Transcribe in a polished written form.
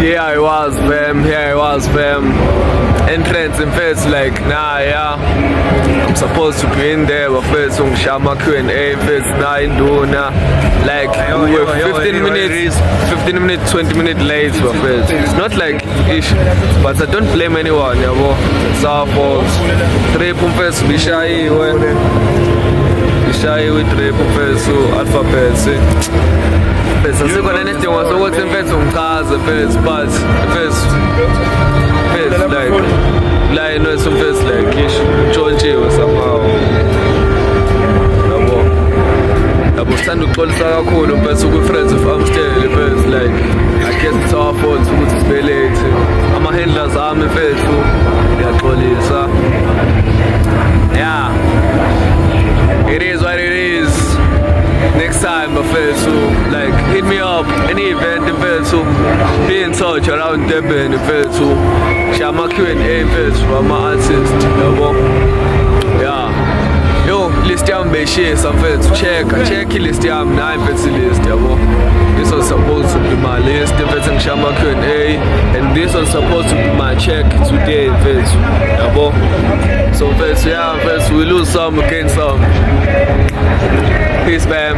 Here I was, fam. Entrance in first, like, nah, yeah. I'm supposed to be in there, but first, Shama Q&A, first, nah, in Duna. Like, we were 15 minutes, 20 minutes late, but first. It's not like ish, but I don't blame anyone, yeah, bro. It's our fault. Three pumpers, we shy, with three pumpers, alphabets. Asikho nesidingo sokuthi mfethu ngichaze first like la ino first like ish ntshontshiwe somehow yabo sithanda ukuxolisa kakhulu mfethu ku-friends of Amstel first like I guess it's our fault ukuthi sibe late ama-handlers ami mfethu ngiyaxolisa yeah it is what it is. Next time, so like hit me up, any event in Vesu, be in touch around Durban in Vesu. Shama Q&A from my artist, yeah. Yo, list yam be share some Vesu, check list yam 9 Vesu list, This was supposed to be my list, the Vesu Shama Q&A, and this was supposed to be my check today in Vesu, So Vesu, yeah, Vesu, we lose some, we gain some. Peace, fam.